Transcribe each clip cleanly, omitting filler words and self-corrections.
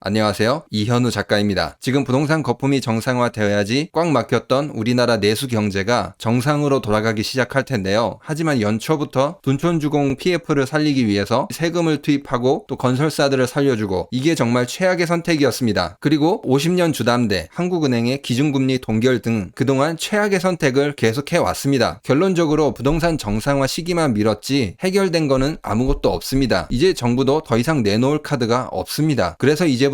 안녕하세요. 이현우 작가입니다. 지금 부동산 거품이 정상화되어야지 꽉 막혔던 우리나라 내수 경제가 정상으로 돌아가기 시작할 텐데요. 하지만 연초부터 둔촌주공 PF를 살리기 위해서 세금을 투입하고 또 건설사들을 살려주고 이게 정말 최악의 선택이었습니다. 그리고 50년 주담대, 한국은행의 기준금리 동결 등 그동안 최악의 선택을 계속해 왔습니다. 결론적으로 부동산 정상화 시기만 미뤘지 해결된 거는 아무것도 없습니다. 이제 정부도 더 이상 내놓을 카드가 없습니다. 그래서 이제부터는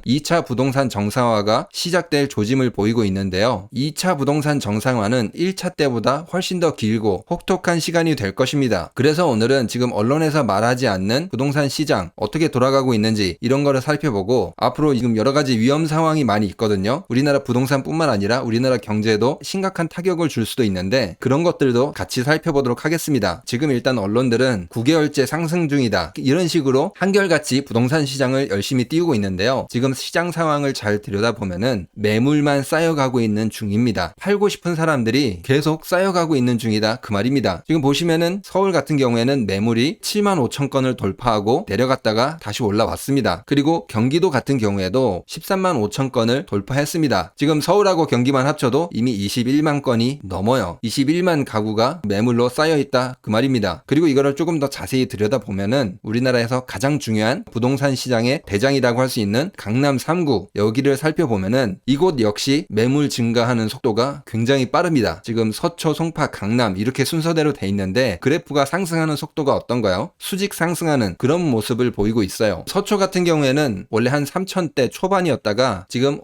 2차 부동산 정상화가 시작될 조짐을 보이고 있는데요. 2차 부동산 정상화는 1차 때보다 훨씬 더 길고 혹독한 시간이 될 것입니다. 그래서 오늘은 지금 언론에서 말하지 않는 부동산 시장 어떻게 돌아가고 있는지 이런 거를 살펴보고 앞으로 지금 여러 가지 위험 상황이 많이 있거든요. 우리나라 부동산뿐만 아니라 우리나라 경제에도 심각한 타격을 줄 수도 있는데 그런 것들도 같이 살펴보도록 하겠습니다. 지금 일단 언론들은 9개월째 상승 중이다. 이런 식으로 한결같이 부동산 시장을 열심히 띄우고 있는데요. 지금 시장 상황을 잘 들여다보면은 매물만 쌓여가고 있는 중입니다. 팔고 싶은 사람들이 계속 쌓여가고 있는 중이다. 그 말입니다. 지금 보시면은 서울 같은 경우에는 매물이 7만 5천 건을 돌파하고 내려갔다가 다시 올라왔습니다. 그리고 경기도 같은 경우에도 13만 5천 건을 돌파했습니다. 지금 서울하고 경기만 합쳐도 이미 21만 건이 넘어요. 21만 가구가 매물로 쌓여있다. 그 말입니다. 그리고 이거를 조금 더 자세히 들여다보면은 우리나라에서 가장 중요한 부동산 시장의 대장이라고 할 수 있는 강남 3구 여기를 살펴보면은 이곳 역시 매물 증가하는 속도가 굉장히 빠릅니다. 지금 서초, 송파, 강남 이렇게 순서대로 돼 있는데 그래프가 상승하는 속도가 어떤가요? 수직 상승하는 그런 모습을 보이고 있어요. 서초 같은 경우에는 원래 한 3,000대 초반이었다가 지금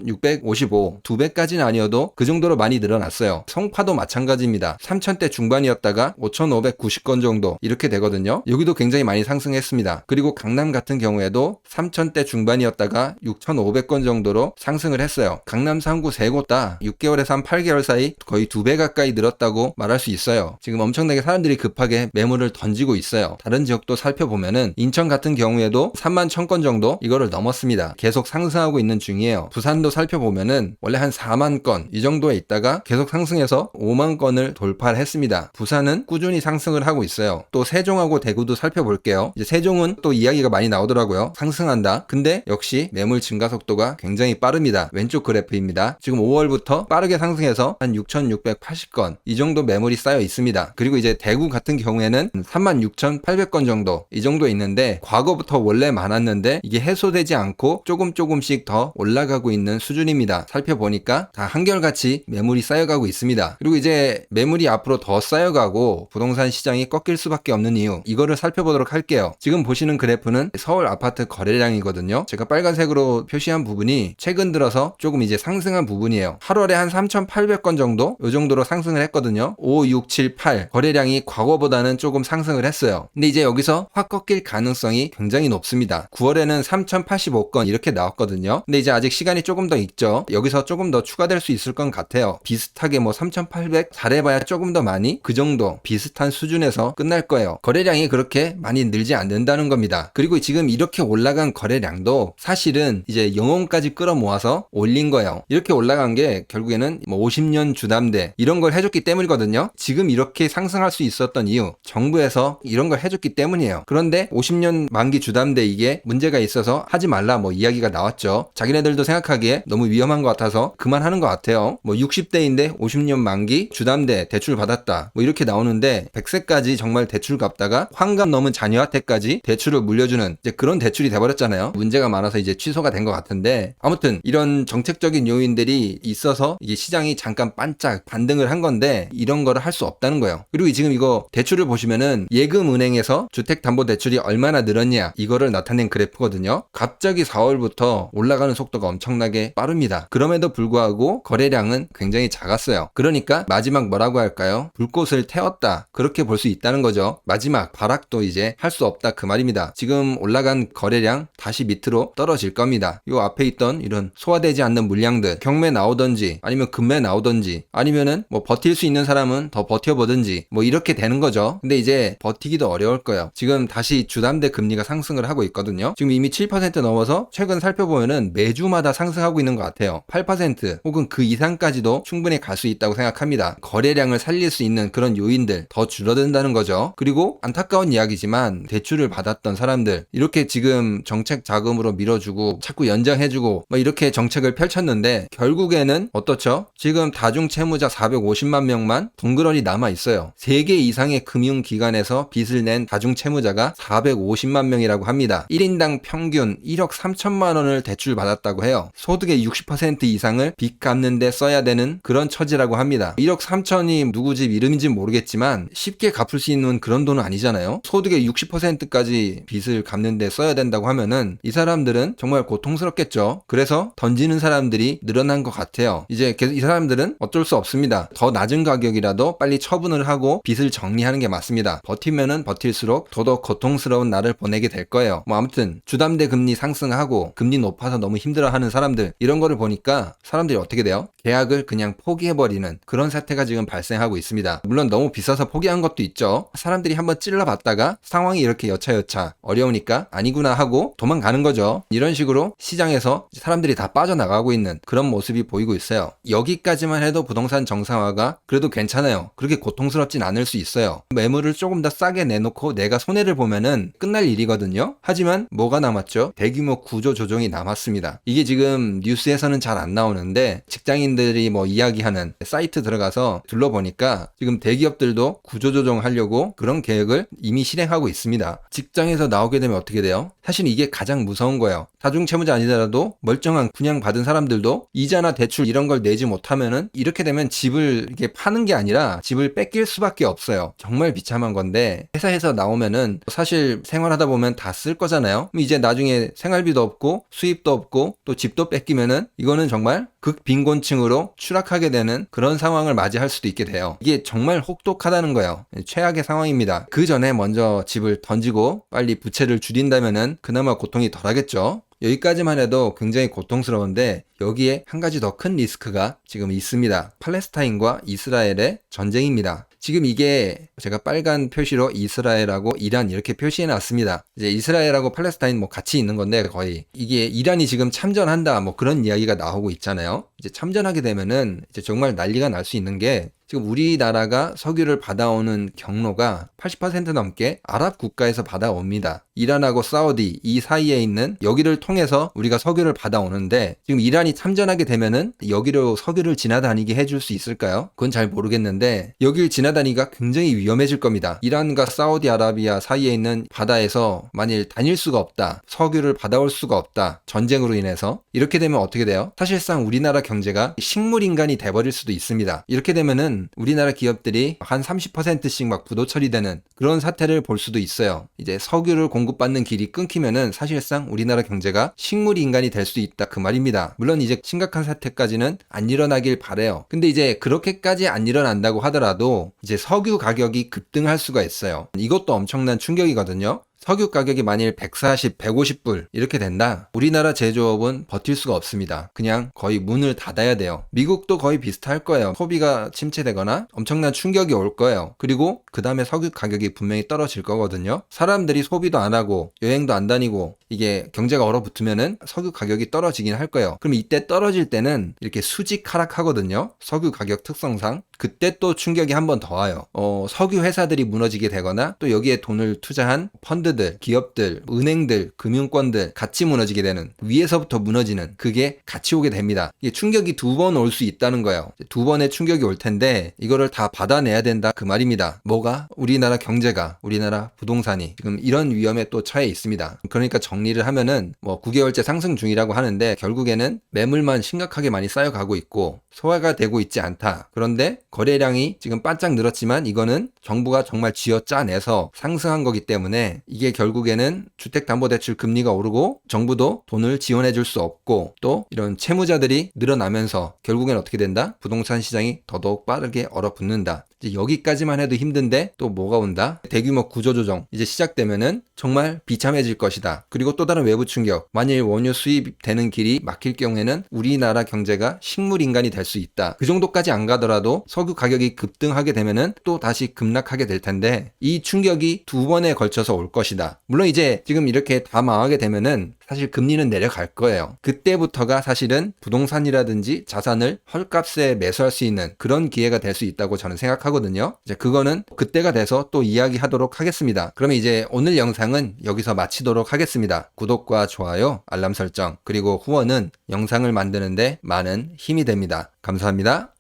5,655 2배까지는 아니어도 그 정도로 많이 늘어났어요. 송파도 마찬가지입니다. 3,000대 중반이었다가 5,590건 정도 이렇게 되거든요. 여기도 굉장히 많이 상승했습니다. 그리고 강남 같은 경우에도 3,000대 중반이었다가 6,500건 정도로 상승을 했어요. 강남 3구 세 곳 다 6개월에서 한 8개월 사이 거의 2배 가까이 늘었다고 말할 수 있어요. 지금 엄청나게 사람들이 급하게 매물을 던지고 있어요. 다른 지역도 살펴보면은 인천 같은 경우에도 3만 1,000건 정도 이거를 넘었습니다. 계속 상승하고 있는 중이에요. 부산도 살펴보면은 원래 한 4만 건 이 정도에 있다가 계속 상승해서 5만 건을 돌파를 했습니다. 부산은 꾸준히 상승을 하고 있어요. 또 세종하고 대구도 살펴볼게요. 이제 세종은 또 이야기가 많이 나오더라고요. 상승한다. 근데 역시 매물 증가 속도가 굉장히 빠릅니다. 왼쪽 그래프입니다. 지금 5월부터 빠르게 상승해서 한 6,680건 이 정도 매물이 쌓여 있습니다. 그리고 이제 대구 같은 경우에는 36,800건 정도 이 정도 있는데 과거부터 원래 많았는데 이게 해소되지 않고 조금씩 더 올라가고 있는 수준입니다. 살펴보니까 다 한결같이 매물이 쌓여가고 있습니다. 그리고 이제 매물이 앞으로 더 쌓여가고 부동산 시장이 꺾일 수밖에 없는 이유 이거를 살펴보도록 할게요. 지금 보시는 그래프는 서울 아파트 거래량이거든요. 제가 빨간색으로 표시한 부분이 최근 들어서 조금 이제 상승한 부분이에요. 8월에 한 3,800건 정도 이 정도로 상승을 했거든요. 5, 6, 7, 8 거래량이 과거보다는 조금 상승을 했어요. 근데 이제 여기서 확 꺾일 가능성이 굉장히 높습니다. 9월에는 3,085건 이렇게 나왔거든요. 근데 이제 아직 시간이 조금 더 있죠. 여기서 조금 더 추가될 수 있을 것 같아요. 비슷하게 뭐 3,800 잘해봐야 조금 더 많이 그 정도 비슷한 수준에서 끝날 거예요. 거래량이 그렇게 많이 늘지 않는다는 겁니다. 그리고 지금 이렇게 올라간 거래량도 사실은 이제 영혼까지 끌어모아서 올린 거예요. 이렇게 올라간 게 결국에는 뭐 50년 주담대 이런 걸 해줬기 때문이거든요. 지금 이렇게 상승할 수 있었던 이유 정부에서 이런 걸 해줬기 때문이에요. 그런데 50년 만기 주담대 이게 문제가 있어서 하지 말라 뭐 이야기가 나왔죠. 자기네들도 생각하기에 너무 위험한 것 같아서 그만하는 것 같아요. 뭐 60대인데 50년 만기 주담대 대출 받았다 뭐 이렇게 나오는데 100세까지 정말 대출 갚다가 환갑 넘은 자녀한테까지 대출을 물려주는 이제 그런 대출이 돼버렸잖아요. 문제가 많아서 이제 취소가 된 것 같은데 아무튼 이런 정책적인 요인들이 있어서 이게 시장이 잠깐 반짝 반등을 한 건데 이런 거를 할 수 없다는 거예요. 그리고 지금 이거 대출을 보시면은 예금은행에서 주택담보대출이 얼마나 늘었냐 이거를 나타낸 그래프거든요. 갑자기 4월부터 올라가는 속도가 엄청나게 빠릅니다. 그럼에도 불구하고 거래량은 굉장히 작았어요. 그러니까 마지막 뭐라고 할까요? 불꽃을 태웠다 그렇게 볼 수 있다는 거죠. 마지막 발악도 이제 할 수 없다 그 말입니다. 지금 올라간 거래량 다시 밑으로 떨어질 겁니다. 요 앞에 있던 이런 소화되지 않는 물량들 경매 나오던지 아니면 금매 나오던지 아니면은 뭐 버틸 수 있는 사람은 더 버텨보든지 뭐 이렇게 되는 거죠. 근데 이제 버티기도 어려울 거예요. 지금 다시 주담대 금리가 상승을 하고 있거든요. 지금 이미 7% 넘어서 최근 살펴보면은 매주마다 상승하고 있는 것 같아요. 8% 혹은 그 이상까지도 충분히 갈 수 있다고 생각합니다. 거래량을 살릴 수 있는 그런 요인들 더 줄어든다는 거죠. 그리고 안타까운 이야기지만 대출을 받았던 사람들 이렇게 지금 정책 자금으로 부담으로 밀어주고 자꾸 연장해주고 뭐 이렇게 정책을 펼쳤는데 결국에는 어떻죠? 지금 다중채무자 450만 명만 덩그러니 남아있어요. 3개 이상의 금융기관에서 빚을 낸 다중채무자가 450만 명이라고 합니다. 1인당 평균 1억 3천만 원을 대출받았다고 해요. 소득의 60% 이상을 빚 갚는 데 써야 되는 그런 처지라고 합니다. 1억 3천이 누구 집 이름인지 모르겠지만 쉽게 갚을 수 있는 그런 돈은 아니잖아요. 소득의 60%까지 빚을 갚는 데 써야 된다고 하면은 이 사람들은 정말 고통스럽겠죠. 그래서 던지는 사람들이 늘어난 것 같아요. 이제 계속 이 사람들은 어쩔 수 없습니다. 더 낮은 가격이라도 빨리 처분을 하고 빚을 정리하는 게 맞습니다. 버티면은 버틸수록 더더욱 고통스러운 날을 보내게 될 거예요. 뭐 아무튼 주담대 금리 상승하고 금리 높아서 너무 힘들어하는 사람들 이런 거를 보니까 사람들이 어떻게 돼요? 계약을 그냥 포기해버리는 그런 사태가 지금 발생하고 있습니다. 물론 너무 비싸서 포기한 것도 있죠. 사람들이 한번 찔러봤다가 상황이 이렇게 여차여차 어려우니까 아니구나 하고 도망가는 거죠. 이런 식으로 시장에서 사람들이 다 빠져나가고 있는 그런 모습이 보이고 있어요. 여기까지만 해도 부동산 정상화가 그래도 괜찮아요. 그렇게 고통스럽진 않을 수 있어요. 매물을 조금 더 싸게 내놓고 내가 손해를 보면은 끝날 일이거든요. 하지만 뭐가 남았죠? 대규모 구조 조정이 남았습니다. 이게 지금 뉴스에서는 잘 안 나오는데 직장인들이 뭐 이야기하는 사이트 들어가서 둘러보니까 지금 대기업들도 구조조정 하려고 그런 계획을 이미 실행하고 있습니다. 직장에서 나오게 되면 어떻게 돼요? 사실 이게 가장 무서운 거예요. 다중채무자 아니더라도 멀쩡한 분양 받은 사람들도 이자나 대출 이런 걸 내지 못하면은 이렇게 되면 집을 이렇게 파는 게 아니라 집을 뺏길 수밖에 없어요. 정말 비참한 건데 회사에서 나오면은 사실 생활하다 보면 다 쓸 거잖아요. 그럼 이제 나중에 생활비도 없고 수입도 없고 또 집도 뺏기면은 이거는 정말 극빈곤층으로 추락하게 되는 그런 상황을 맞이할 수도 있게 돼요. 이게 정말 혹독하다는 거예요. 최악의 상황입니다. 그 전에 먼저 집을 던지고 빨리 부채를 줄인다면은 그나마 고통이 덜하겠죠. 여기까지만 해도 굉장히 고통스러운데 여기에 한 가지 더 큰 리스크가 지금 있습니다. 팔레스타인과 이스라엘의 전쟁입니다. 지금 이게 제가 빨간 표시로 이스라엘하고 이란 이렇게 표시해 놨습니다. 이제 이스라엘하고 팔레스타인 뭐 같이 있는 건데 거의 이게 이란이 지금 참전한다 뭐 그런 이야기가 나오고 있잖아요. 이제 참전하게 되면은 이제 정말 난리가 날 수 있는 게 지금 우리나라가 석유를 받아오는 경로가 80% 넘게 아랍 국가에서 받아옵니다. 이란하고 사우디 이 사이에 있는 여기를 통해서 우리가 석유를 받아오는데 지금 이란이 참전하게 되면은 여기로 석유를 지나다니게 해줄 수 있을까요? 그건 잘 모르겠는데 여길 지나다니기가 굉장히 위험해질 겁니다. 이란과 사우디아라비아 사이에 있는 바다에서 만일 다닐 수가 없다. 석유를 받아올 수가 없다. 전쟁으로 인해서 이렇게 되면 어떻게 돼요? 사실상 우리나라 경제가 식물인간이 돼버릴 수도 있습니다. 이렇게 되면은 우리나라 기업들이 한 30%씩 막 부도 처리되는 그런 사태를 볼 수도 있어요. 이제 석유를 공급받는 길이 끊기면은 사실상 우리나라 경제가 식물인간이 될 수 있다 그 말입니다. 물론 이제 심각한 사태까지는 안 일어나길 바래요. 근데 이제 그렇게까지 안 일어난다고 하더라도 이제 석유 가격이 급등할 수가 있어요. 이것도 엄청난 충격이거든요. 석유 가격이 만일 140, 150불 이렇게 된다? 우리나라 제조업은 버틸 수가 없습니다. 그냥 거의 문을 닫아야 돼요. 미국도 거의 비슷할 거예요. 소비가 침체되거나 엄청난 충격이 올 거예요. 그리고 그 다음에 석유 가격이 분명히 떨어질 거거든요. 사람들이 소비도 안 하고 여행도 안 다니고 이게 경제가 얼어붙으면은 석유 가격이 떨어지긴 할 거예요. 그럼 이때 떨어질 때는 이렇게 수직 하락하거든요. 석유 가격 특성상. 그때 또 충격이 한 번 더 와요. 석유 회사들이 무너지게 되거나 또 여기에 돈을 투자한 펀드들, 기업들, 은행들, 금융권들 같이 무너지게 되는 위에서부터 무너지는 그게 같이 오게 됩니다. 이게 충격이 두 번 올 수 있다는 거예요. 두 번의 충격이 올 텐데 이거를 다 받아내야 된다 그 말입니다. 뭐가? 우리나라 경제가, 우리나라 부동산이 지금 이런 위험에 또 처해 있습니다. 그러니까 정리를 하면은 뭐 9개월째 상승 중이라고 하는데 결국에는 매물만 심각하게 많이 쌓여가고 있고 소화가 되고 있지 않다. 그런데 거래량이 지금 반짝 늘었지만 이거는 정부가 정말 쥐어짜내서 상승한 거기 때문에 이게 결국에는 주택담보대출 금리가 오르고 정부도 돈을 지원해 줄 수 없고 또 이런 채무자들이 늘어나면서 결국엔 어떻게 된다? 부동산 시장이 더더욱 빠르게 얼어붙는다. 이제 여기까지만 해도 힘든데 또 뭐가 온다? 대규모 구조조정 이제 시작되면은 정말 비참해질 것이다. 그리고 또 다른 외부 충격. 만일 원유 수입되는 길이 막힐 경우에는 우리나라 경제가 식물인간이 될 수 있다. 그 정도까지 안 가더라도 석유 가격이 급등하게 되면은 또 다시 급락하게 될 텐데 이 충격이 두 번에 걸쳐서 올 것이다. 물론 이제 지금 이렇게 다 망하게 되면은 사실 금리는 내려갈 거예요. 그때부터가 사실은 부동산이라든지 자산을 헐값에 매수할 수 있는 그런 기회가 될 수 있다고 저는 생각하고 하거든요. 이제 그거는 그때가 돼서 또 이야기하도록 하겠습니다. 그러면 이제 오늘 영상은 여기서 마치도록 하겠습니다. 구독과 좋아요, 알람 설정, 그리고 후원은 영상을 만드는데 많은 힘이 됩니다. 감사합니다.